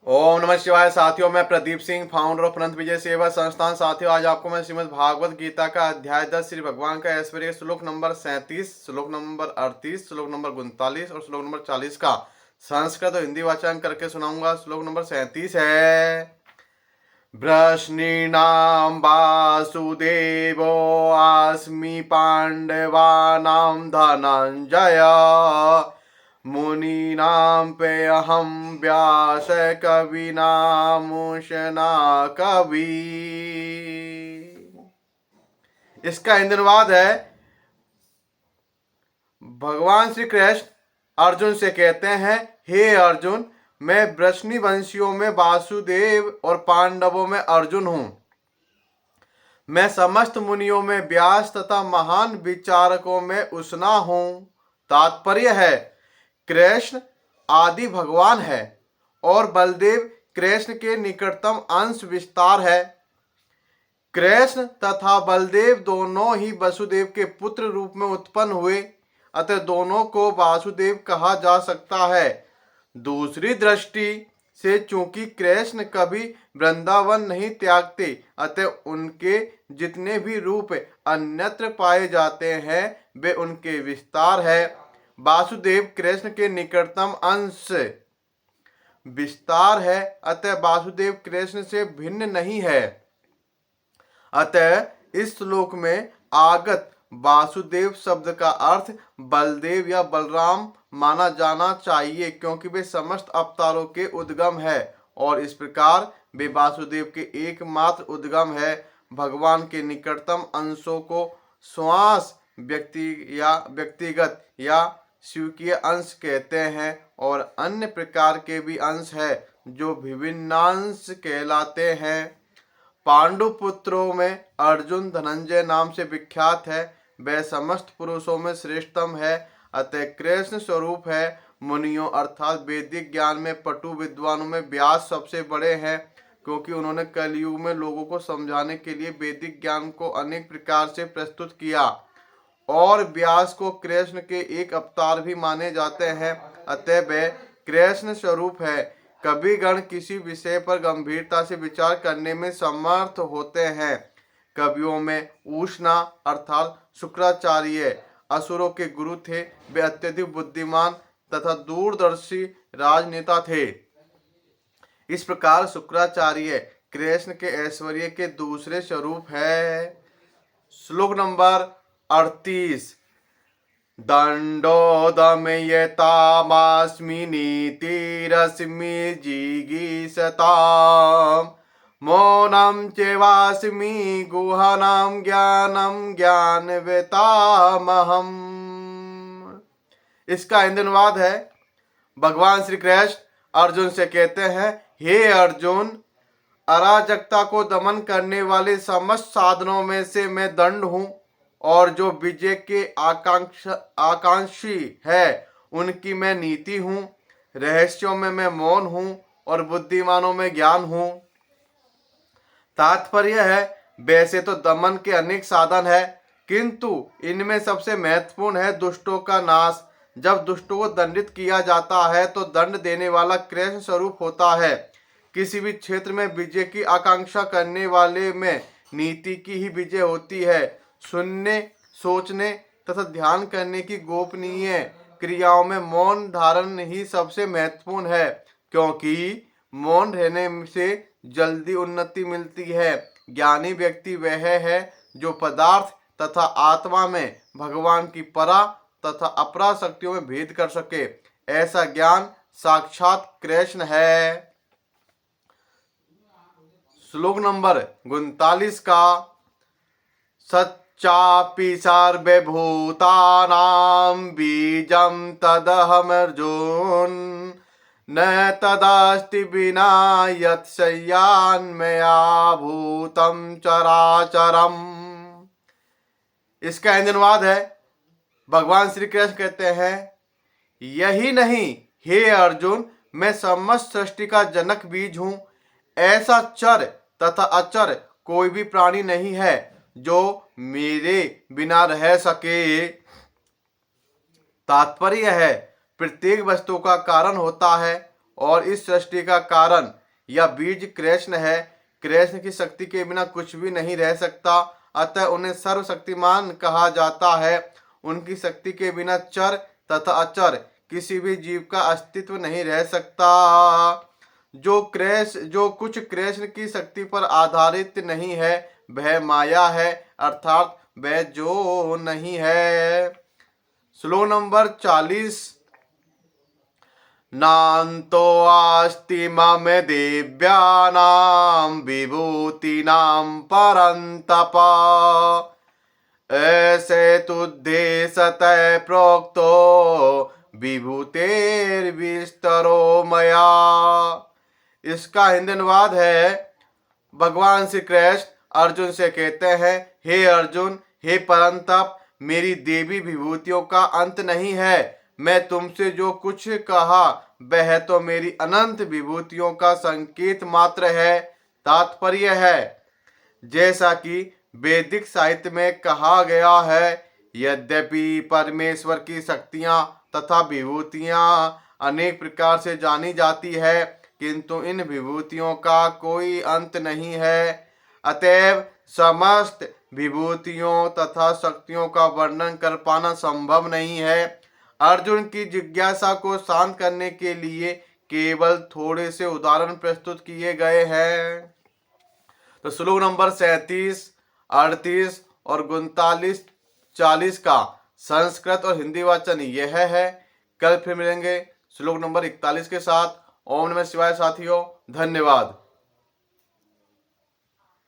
ओम नमः शिवाय। साथियों, मैं प्रदीप सिंह, फाउंडर ऑफ अनंत विजय सेवा संस्थान। साथियों, आज आपको मैं श्रीमद् भागवत गीता का अध्याय 10 श्री भगवान का ऐश्वर्य श्लोक नंबर 37, श्लोक नंबर 38, श्लोक नंबर 39 और श्लोक नंबर 40 का संस्कृत और हिंदी वाचन करके सुनाऊंगा। श्लोक नंबर 37 है। वृष्णीनां वासुदेवो अस्मि पांडवानां धनंजय मुनीनां पेऽहं व्यास कवीनामुशना कवि। इसका हिंदी अनुवाद है। भगवान श्री कृष्ण अर्जुन से कहते हैं, हे अर्जुन, मैं वृष्णि वंशियों में वासुदेव और पांडवों में अर्जुन हूं। मैं समस्त मुनियों में व्यास तथा महान विचारकों में उष्णा हूं। तात्पर्य है, कृष्ण आदि भगवान है और बलदेव कृष्ण के निकटतम अंश विस्तार है। कृष्ण तथा बलदेव दोनों ही वसुदेव के पुत्र रूप में उत्पन्न हुए, अतः दोनों को वासुदेव कहा जा सकता है। दूसरी दृष्टि से चूंकि कृष्ण कभी वृंदावन नहीं त्यागते, अतः उनके जितने भी रूप अन्यत्र पाए जाते हैं वे उनके विस्तार है। वासुदेव कृष्ण के निकटतम अंश विस्तार है, अतः वासुदेव कृष्ण से भिन्न नहीं है। अतः इस श्लोक में आगत वासुदेव शब्द का अर्थ बलदेव या बलराम माना जाना चाहिए, क्योंकि वे समस्त अवतारों के उद्गम है और इस प्रकार वे वासुदेव के एकमात्र उद्गम है। भगवान के निकटतम अंशों को श्वास व्यक्तिगत या स्वीकीय अंश कहते हैं और अन्य प्रकार के भी अंश है जो विभिन्नांश कहलाते हैं। पांडु पुत्रों में अर्जुन धनंजय नाम से विख्यात है। वह समस्त पुरुषों में श्रेष्ठतम है, अतः कृष्ण स्वरूप है। मुनियों अर्थात वैदिक ज्ञान में पटु विद्वानों में व्यास सबसे बड़े हैं, क्योंकि उन्होंने कलयुग में लोगों को समझाने के लिए वैदिक ज्ञान को अनेक प्रकार से प्रस्तुत किया और व्यास को कृष्ण के एक अवतार भी माने जाते हैं, अतः वह कृष्ण स्वरूप है। कवि गण किसी विषय पर गंभीरता से विचार करने में समर्थ होते हैं। कवियों में उष्णा अर्थात शुक्राचार्य असुरों के गुरु थे। वे अत्यधिक बुद्धिमान तथा दूरदर्शी राजनेता थे। इस प्रकार शुक्राचार्य कृष्ण के ऐश्वर्य के दूसरे स्वरूप है। श्लोक नंबर 38। दंडो दमयतामास्मि नीतिरस्मि जिगीषताम् मौनं चैवास्मि गुहानां ज्ञानं ज्ञानवेतामहम्। इसका हिंदी अनुवाद है। भगवान श्री कृष्ण अर्जुन से कहते हैं, हे अर्जुन, अराजकता को दमन करने वाले समस्त साधनों में से मैं दंड हूँ और जो विजय के आकांक्षी है उनकी मैं नीति हूँ। रहस्यों में मैं मौन हूँ और बुद्धिमानों में ज्ञान हूँ। तात्पर्य है, वैसे तो दमन के अनेक साधन है, किंतु इनमें सबसे महत्वपूर्ण है दुष्टों का नाश। जब दुष्टों को दंडित किया जाता है तो दंड देने वाला कृष्ण स्वरूप होता है। किसी भी क्षेत्र में विजय की आकांक्षा करने वाले में नीति की ही विजय होती है। सुनने, सोचने तथा ध्यान करने की गोपनीय क्रियाओं में मौन धारण ही सबसे महत्वपूर्ण है, क्योंकि मौन रहने से जल्दी उन्नति मिलती है। ज्ञानी व्यक्ति वह है जो पदार्थ तथा आत्मा में भगवान की परा तथा अपरा शक्तियों में भेद कर सके। ऐसा ज्ञान साक्षात कृष्ण है। श्लोक नंबर 39 का सच्चापि सर्वभूतानां बीजं तदहमर्जुन न तदस्ति विना यत्संयान्मया भूतं चराचरम्। इसका हिंदी अनुवाद है। भगवान श्री कृष्ण कहते हैं, यही नहीं हे अर्जुन, मैं समस्त सृष्टि का जनक बीज हूं। ऐसा चर तथा अचर कोई भी प्राणी नहीं है जो मेरे बिना रह सके। तात्पर्य है, प्रत्येक वस्तु का कारण होता है और इस सृष्टि का कारण या बीज कृष्ण है। कृष्ण की शक्ति के बिना कुछ भी नहीं रह सकता, अतः उन्हें सर्वशक्तिमान कहा जाता है। उनकी शक्ति के बिना चर तथा अचर किसी भी जीव का अस्तित्व नहीं रह सकता। जो कुछ कृष्ण की शक्ति पर आधारित नहीं है वह माया है, अर्थात वह जो नहीं है। श्लोक नंबर 40। नान्तो अस्ति मम दिव्यानां विभूतीनां परन्तप ऐसे तुद्धेशतः प्रोक्तो विभूतेर्विस्तरो मया। इसका हिंदी अनुवाद है, भगवान श्री कृष्ण अर्जुन से कहते हैं, हे अर्जुन, हे परंतप, मेरी देवी विभूतियों का अंत नहीं है। मैं तुमसे जो कुछ कहा वह तो मेरी अनंत विभूतियों का संकेत मात्र है, तात्पर्य है। जैसा कि वैदिक साहित्य में कहा गया है, यद्यपि परमेश्वर की शक्तियां तथा विभूतियां अनेक प्रकार से जानी जाती है, किंतु इन विभूतियों का कोई अंत नहीं है। अतएव समस्त विभूतियों तथा शक्तियों का वर्णन कर पाना संभव नहीं है। अर्जुन की जिज्ञासा को शांत करने के लिए केवल थोड़े से उदाहरण प्रस्तुत किए गए हैं। तो श्लोक नंबर 37, 38 और 39, 40 का संस्कृत और हिंदी वाचन यह है। कल फिर मिलेंगे श्लोक नंबर 41 के साथ। ओम नमः शिवाय साथियों, धन्यवाद।